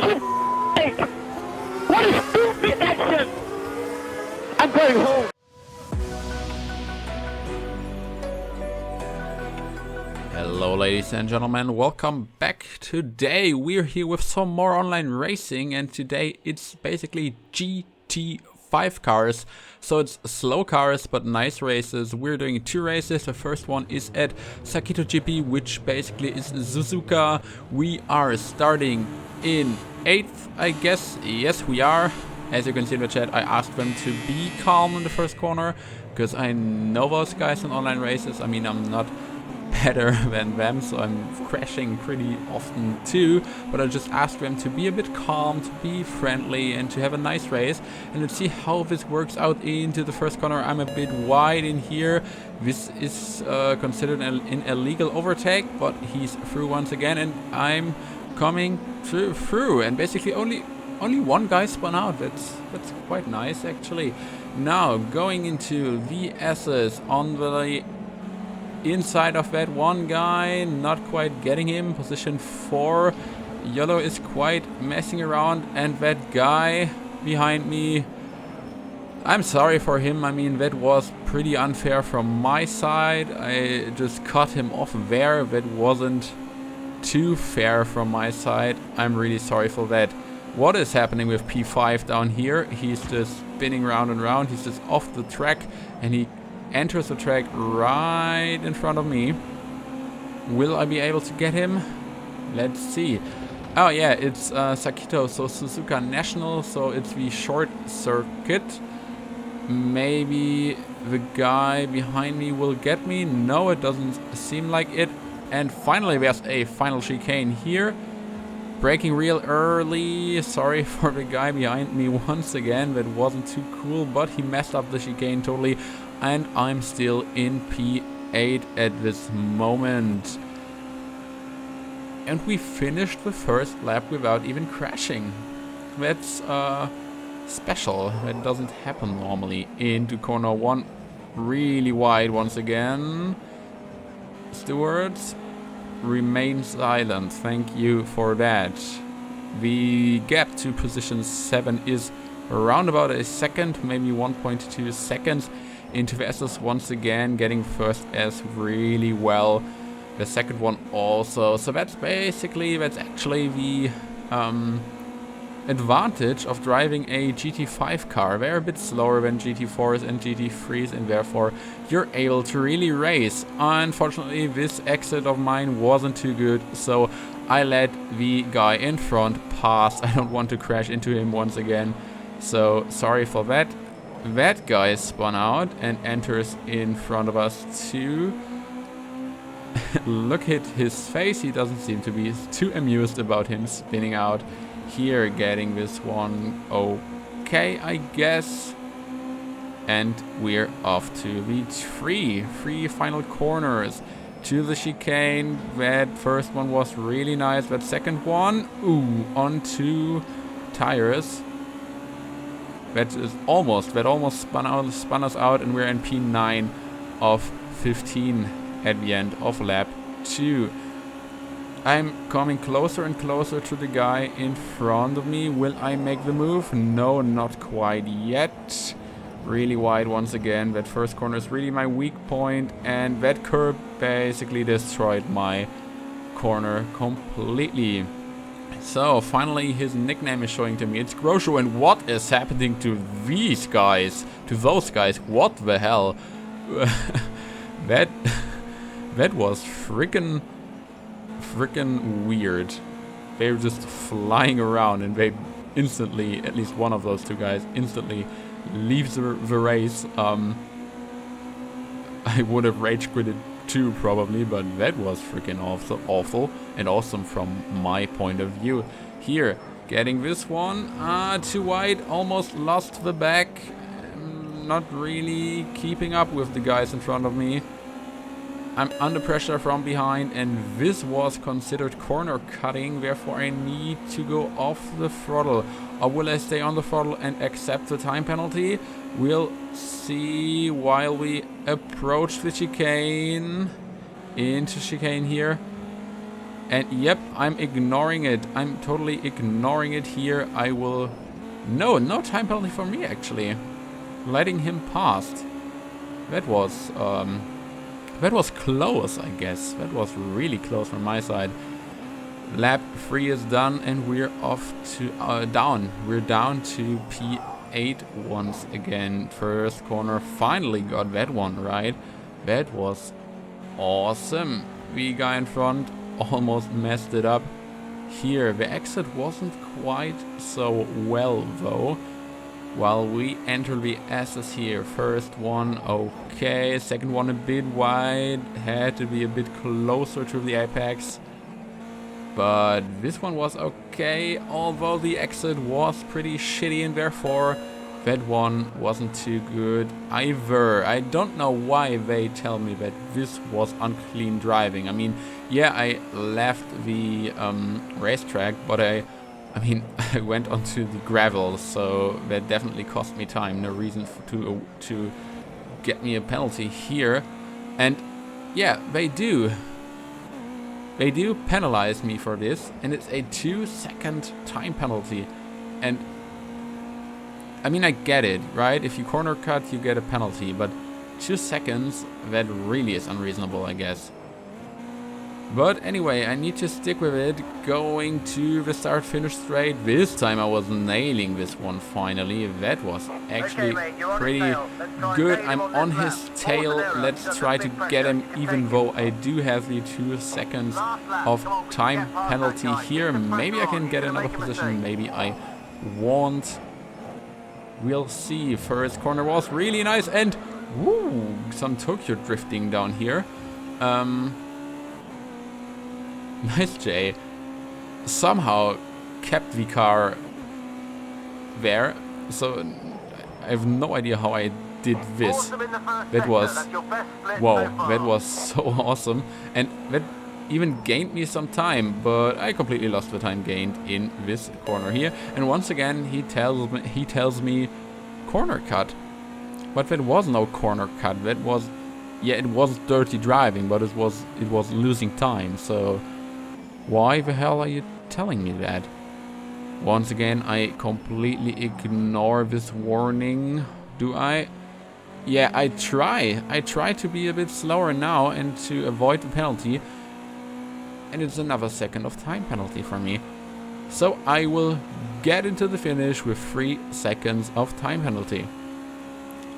What a stupid action! I'm going home. Hello ladies and gentlemen, welcome back. Today we're here with some more online racing, and today it's basically GT5 cars. So it's slow cars but nice races. We're doing 2 races. The first one is at Sakito GP, which basically is Suzuka. We are starting in 8th, I guess. Yes, we are. As you can see in the chat, I asked them to be calm in the first corner, because I know those guys in online races. I mean, I'm not better than them, so I'm crashing pretty often too, but I just asked them to be a bit calm, to be friendly, and to have a nice race. And let's see how this works out into the first corner. I'm a bit wide in here. This is considered an illegal overtake, but he's through once again, and I'm coming through, and basically only one guy spun out. That's quite nice actually. Now going into the S's on the inside of that one guy, not quite getting him. Position 4. Yellow is quite messing around, and that guy behind me, I'm sorry for him. I mean, that was pretty unfair from my side. I just cut him off there. That wasn't too fair from my side. I'm really sorry for that. What is happening with P5 down here? He's just spinning round and round. He's just off the track, and he enters the track right in front of me. Will I be able to get him? Let's see. Oh yeah, it's Sakito, so Suzuka National, so it's the short circuit. Maybe the guy behind me will get me. No, it doesn't seem like it. And finally there's a final chicane here. Braking real early. Sorry for the guy behind me once again. That wasn't too cool, but he messed up the chicane totally. And I'm still in P8 at this moment. And we finished the first lap without even crashing. That's special. That doesn't happen normally. Into corner 1. Really wide once again. Stewards, remain silent. Thank you for that. The gap to position 7 is around about a second, maybe 1.2 seconds. Into the S's once again, getting first S really well. The second one also. So that's actually the advantage of driving a GT5 car. They're a bit slower than GT4s and GT3s, and therefore you're able to really race. Unfortunately, this exit of mine wasn't too good, so I let the guy in front pass. I don't want to crash into him once again, so sorry for that. That guy spun out and enters in front of us too. Look at his face, he doesn't seem to be too amused about him spinning out. Here, getting this one okay, I guess. And we're off to the three final corners to the chicane. That first one was really nice. That second one, ooh, on 2 tires. That almost spun us out, and we're in P9 of 15 at the end of lap 2. I'm coming closer and closer to the guy in front of me. Will I make the move? No, not quite yet. Really wide once again. That first corner is really my weak point, and that curb basically destroyed my corner completely. So finally his nickname is showing to me. It's Grosho, and what is happening to these guys? To those guys? What the hell? that was freaking weird. They were just flying around, and they instantly, at least one of those 2 guys, instantly leaves the race. I would have rage quitted too probably, but that was freaking awful and awesome from my point of view. Here, getting this one, too wide, almost lost the back. Not really keeping up with the guys in front of me. I'm under pressure from behind, and this was considered corner cutting, therefore I need to go off the throttle. Or will I stay on the throttle and accept the time penalty? We'll see while we approach the chicane. Into chicane here. And yep, I'm ignoring it. I'm totally ignoring it here. I will... No time penalty for me, actually. Letting him past. That was close, I guess. That was really close from my side. Lap 3 is done, and we're off to down. We're down to P8 once again. First corner, finally got that one right. That was awesome. The guy in front almost messed it up. Here, the exit wasn't quite so well though. While we enter the S's here. First one, okay. Second one a bit wide. Had to be a bit closer to the apex. But this one was okay, although the exit was pretty shitty and therefore that one wasn't too good either. I don't know why they tell me that this was unclean driving. I mean, yeah, I left the racetrack, but I mean, I went onto the gravel, so that definitely cost me time. No reason to get me a penalty here. And yeah, they do. They do penalize me for this, and it's a 2-second time penalty. And I mean, I get it, right? If you corner cut, you get a penalty, but 2 seconds, that really is unreasonable, I guess. But anyway, I need to stick with it, going to the start-finish straight. This time I was nailing this one finally. That was actually pretty good. I'm on his tail. Let's try to get him, even though I do have the 2 seconds of time penalty here. Maybe I can get another position, maybe I won't. We'll see. First corner was really nice, and woo, some Tokyo drifting down here. Nice, Jay. Somehow kept the car there, so I have no idea how I did this. That was, wow, that was so awesome, and that even gained me some time, but I completely lost the time gained in this corner here. And once again, he tells me corner cut, but that was no corner cut. That was, yeah, it was dirty driving, but it was losing time. So why the hell are you telling me that? Once again, I completely ignore this warning. Do I? Yeah, I try. I try to be a bit slower now and to avoid the penalty. And it's another second of time penalty for me. So I will get into the finish with 3 seconds of time penalty.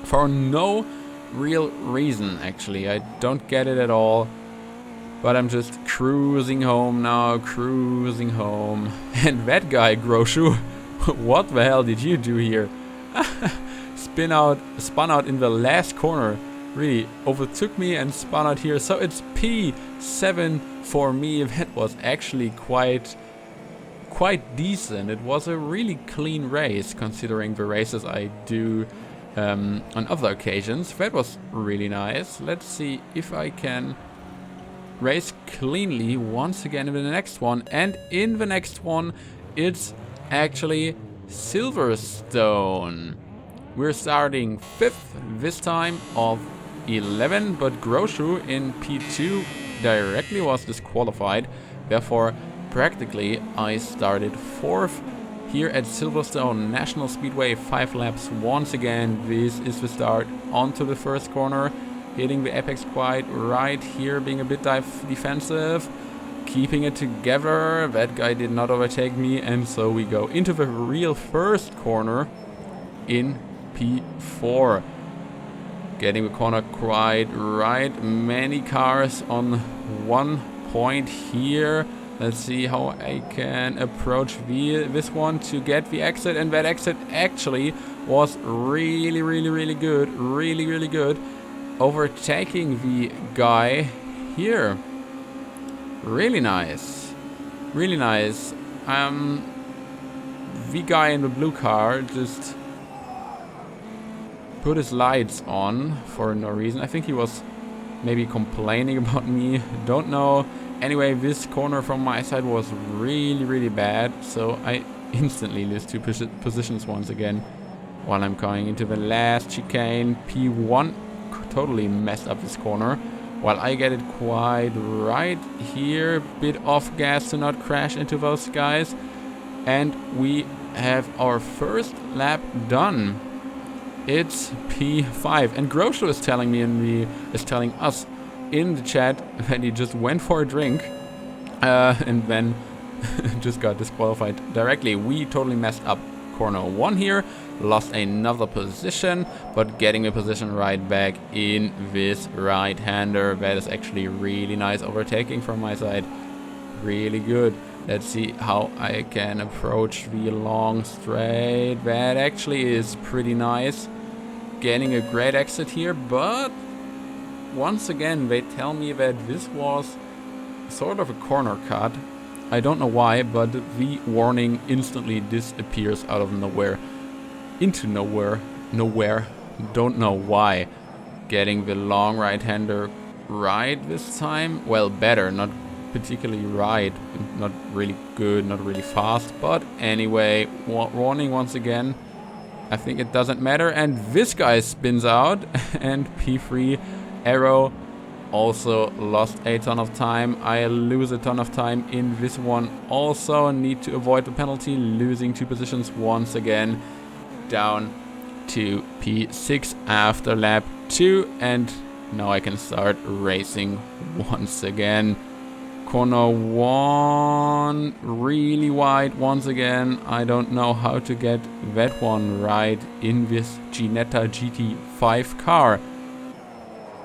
For no real reason, actually. I don't get it at all. But I'm just cruising home now, cruising home. And that guy, Groshu, what the hell did you do here? Spun out in the last corner. Really overtook me and spun out here. So it's P7 for me. That was actually quite decent. It was a really clean race considering the races I do on other occasions. That was really nice. Let's see if I can race cleanly once again in the next one. And in the next one, it's actually Silverstone. We're starting 5th this time of 11, but Groshu in P2 directly was disqualified. Therefore, practically, I started 4th here at Silverstone National Speedway. 5 laps once again. This is the start onto the first corner. Hitting the apex quite right here, being a bit defensive. Keeping it together. That guy did not overtake me, and so we go into the real first corner in P4. Getting the corner quite right. Many cars on one point here. Let's see how I can approach this one to get the exit. And that exit actually was really good. Really good. Overtaking the guy here. Really nice. Really nice. The guy in the blue car just put his lights on for no reason. I think he was maybe complaining about me. Don't know. Anyway, this corner from my side was really bad. So I instantly lose 2 positions once again while I'm going into the last chicane. P1 totally messed up this corner. while I get it quite right here. Bit off gas to not crash into those guys. And we have our first lap done. It's P5. And Grosho is telling me is telling us in the chat that he just went for a drink and then just got disqualified directly. We totally messed up corner 1 here, lost another position, but getting the position right back in this right-hander. That is actually really nice overtaking from my side. Really good. Let's see how I can approach the long straight. That actually is pretty nice. Getting a great exit here, but once again they tell me that this was sort of a corner cut. I don't know why, but the warning instantly disappears out of nowhere. Into nowhere. Don't know why. Getting the long right-hander right this time. Well, better, not particularly right. Not really good, not really fast. But anyway, warning once again. I think it doesn't matter. And this guy spins out. And P3 Arrow also lost a ton of time. I lose a ton of time in this one. Also need to avoid the penalty. Losing 2 positions once again. Down to P6 after lap 2. And now I can start racing once again. Corner 1 really wide once again. I don't know how to get that one right in this Ginetta GT5 car.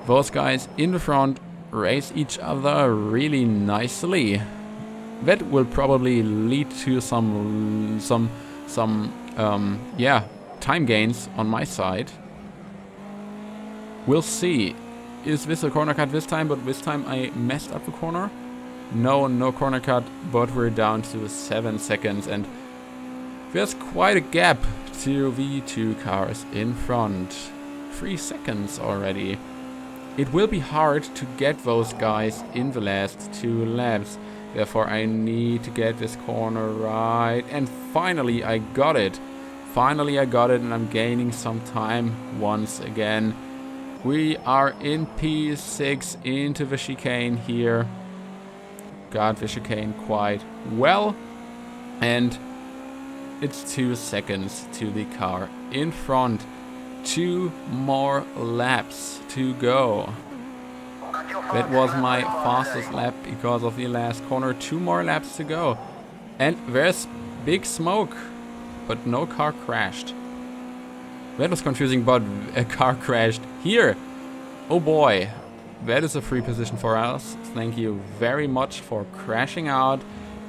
Those guys in the front race each other really nicely. That will probably lead to some time gains on my side. We'll see. Is this a corner cut this time? But this time I messed up the corner. No corner cut, but we're down to 7 seconds, and there's quite a gap to the 2 cars in front. 3 seconds already. It will be hard to get those guys in the last 2 laps. Therefore, I need to get this corner right. And finally, I got it. Finally, I got it, and I'm gaining some time once again. We are in P6 into the chicane here. Got the chicane quite well. And it's 2 seconds to the car in front. 2 more laps to go. That was my fastest lap because of the last corner. 2 more laps to go. And there's big smoke, but no car crashed. That was confusing, but a car crashed here. Oh boy, that is a free position for us. Thank you very much for crashing out.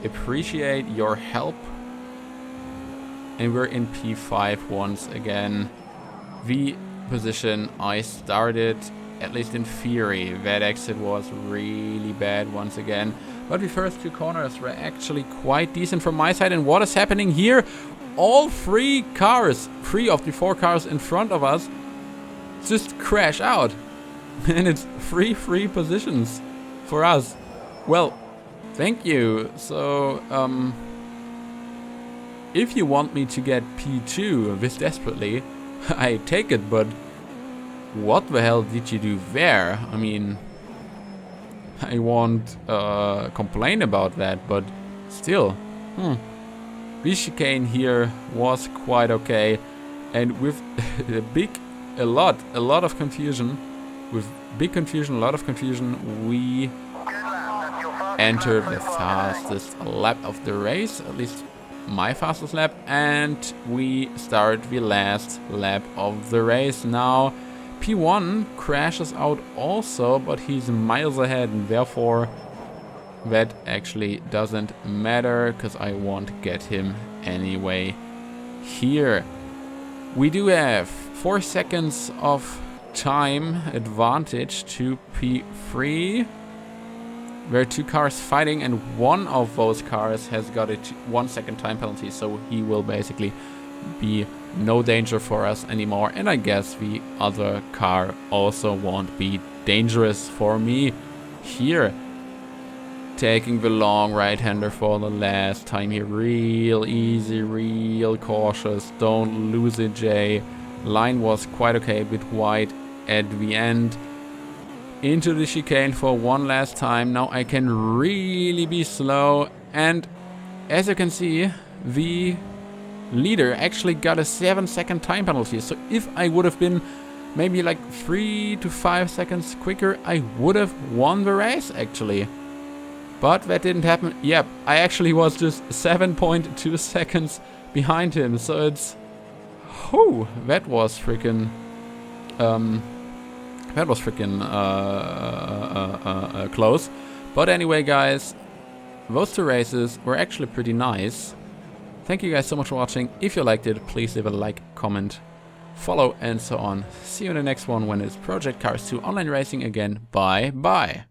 Appreciate your help. And we're in P5 once again. The position I started, at least in theory. That exit was really bad once again. But the first 2 corners were actually quite decent from my side. And what is happening here? All 3 cars, 3 of the 4 cars in front of us, just crash out. And it's 3 free positions for us. Well, thank you. So, if you want me to get P2 this desperately, I take it, but what the hell did you do there? I mean, I won't complain about that, but still. This chicane here was quite okay, and with a lot of confusion, we entered the fastest lap of the race, at least my fastest lap, and we start the last lap of the race. Now P1 crashes out also, but he's miles ahead, and therefore that actually doesn't matter because I won't get him anyway. Here we do have 4 seconds of time advantage to P3. There are 2 cars fighting, and one of those cars has got a 1 second time penalty, so he will basically be no danger for us anymore. And I guess the other car also won't be dangerous for me here. Taking the long right-hander for the last time here. Real easy, real cautious. Don't lose it, Jay. Line was quite okay, a bit wide at the end. into the chicane for one last time. Now I can really be slow, and as you can see, the leader actually got a 7-second time penalty. So if I would have been maybe like 3 to 5 seconds quicker, I would have won the race actually. But that didn't happen. Yep, I actually was just 7.2 seconds behind him. So it's... whew, that was freaking... close. But anyway, guys, those two races were actually pretty nice. Thank you guys so much for watching. If you liked it, please leave a like, comment, follow, and so on. See you in the next one when it's Project Cars 2 Online Racing again. Bye bye.